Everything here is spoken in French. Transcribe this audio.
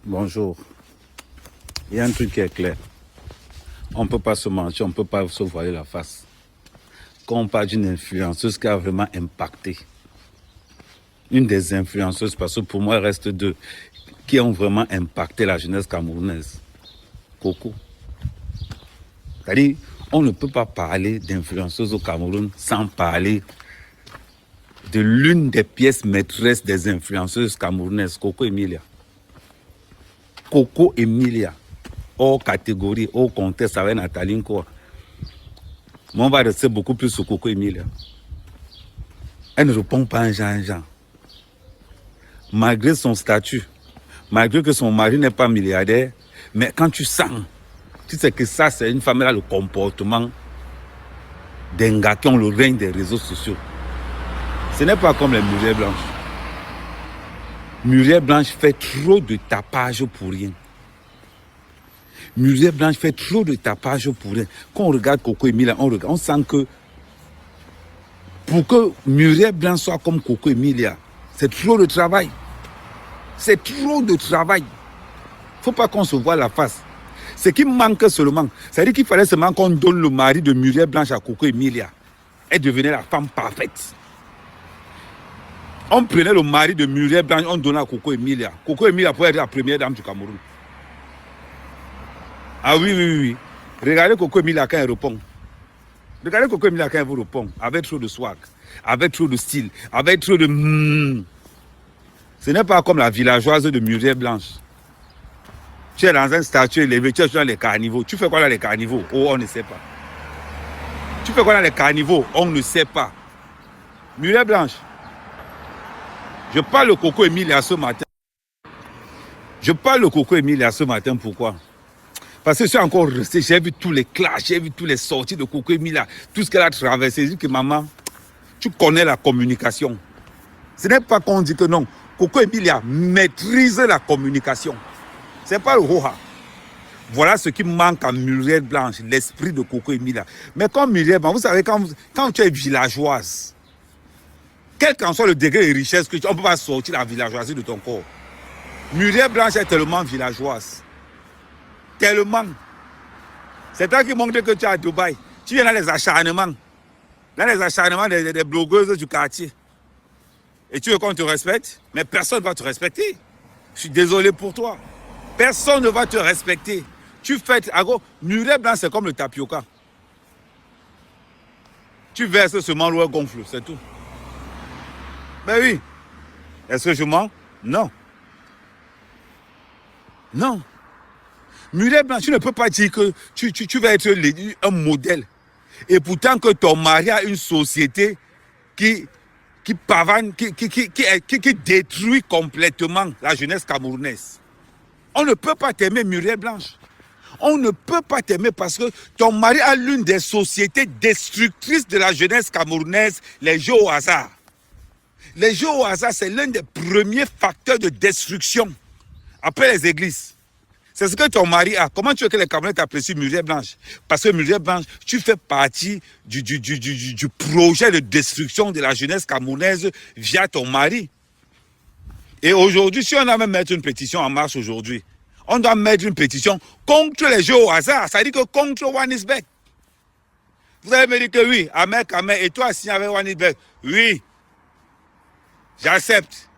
Bonjour. Il y a un truc qui est clair. On ne peut pas se mentir, on ne peut pas se voiler la face. Quand on parle d'une influenceuse qui a vraiment impacté, une des influenceuses, parce que pour moi, il reste deux, qui ont vraiment impacté la jeunesse camerounaise. Coco. C'est-à-dire, on ne peut pas parler d'influenceuse au Cameroun sans parler de l'une des pièces maîtresses des influenceuses camerounaises, Coco Emilia. Coco Emilia, hors catégorie, hors contexte avec Nathalie Nkoa. Mais on va rester beaucoup plus sur Coco Emilia. Elle ne répond pas un genre. Malgré son statut, malgré que son mari n'est pas milliardaire, mais quand tu sens, tu sais que ça, c'est une femme qui a le comportement d'un gars qui ont le règne des réseaux sociaux. Ce n'est pas comme les Muriel Blanche. Muriel Blanche fait trop de tapage pour rien. Muriel Blanche fait trop de tapage pour rien. Quand on regarde Coco Emilia, on sent que pour que Muriel Blanche soit comme Coco Emilia, c'est trop de travail. C'est trop de travail. Il ne faut pas qu'on se voie la face. Ce qui manque seulement, c'est-à-dire qu'il fallait seulement qu'on donne le mari de Muriel Blanche à Coco Emilia. Elle devenait la femme parfaite. On prenait le mari de Muriel Blanche, on donnait à Coco Emilia. Coco Emilia pourrait être la première dame du Cameroun. Ah oui. Regardez Coco Emilia quand elle répond. Regardez Coco Emilia quand elle vous répond. Avec trop de swag, avec trop de style, avec trop de... Ce n'est pas comme la villageoise de Muriel Blanche. Tu es dans un statut élevé, tu es dans les carnivaux. Tu fais quoi dans les carnivaux? Oh, on ne sait pas. Tu fais quoi dans les carnivaux? On ne sait pas. Muriel Blanche, je parle de Coco Emilia ce matin. Pourquoi? Parce que je suis encore resté, j'ai vu tous les clashs, j'ai vu tous les sorties de Coco Emilia, tout ce qu'elle a traversé. Je dis que maman, tu connais la communication. Ce n'est pas qu'on dit que non. Coco Emilia maîtrise la communication. Ce n'est pas le ho-ha. Voilà ce qui manque à Muriel Blanche, l'esprit de Coco Emilia. Mais comme Muriel Blanche, vous savez, quand tu es villageoise, quel qu'en soit le degré de richesse que tu as, on ne peut pas sortir la villageoisie de ton corps. Muriel Blanche est tellement villageoise. Tellement. C'est toi qui montre que tu es à Dubaï. Tu viens dans les acharnements. Dans les acharnements des blogueuses du quartier. Et tu veux qu'on te respecte? Mais personne ne va te respecter. Je suis désolé pour toi. Personne ne va te respecter. Tu fais... Muriel Blanche, c'est comme le tapioca. Tu verses seulement l'eau gonfle, c'est tout. Ben oui. Est-ce que je mens? Non. Non. Muriel Blanche, tu ne peux pas dire que tu vas être un modèle. Et pourtant que ton mari a une société qui pavane, qui détruit complètement la jeunesse camerounaise. On ne peut pas t'aimer, Muriel Blanche. On ne peut pas t'aimer parce que ton mari a l'une des sociétés destructrices de la jeunesse camerounaise, les jeux au hasard. Les jeux au hasard, c'est l'un des premiers facteurs de destruction après les églises. C'est ce que ton mari a. Comment tu veux que les Camerounais t'apprécient Muriel Blanche? Parce que Muriel Blanche, tu fais partie du projet de destruction de la jeunesse camerounaise via ton mari. Et aujourd'hui, si on doit même mettre une pétition en marche aujourd'hui, on doit mettre une pétition contre les jeux au hasard. Ça veut dire que contre Wanisbek. Vous allez me dire que oui, Ahmed, et toi signé avec Wanisbek. Oui, j'accepte.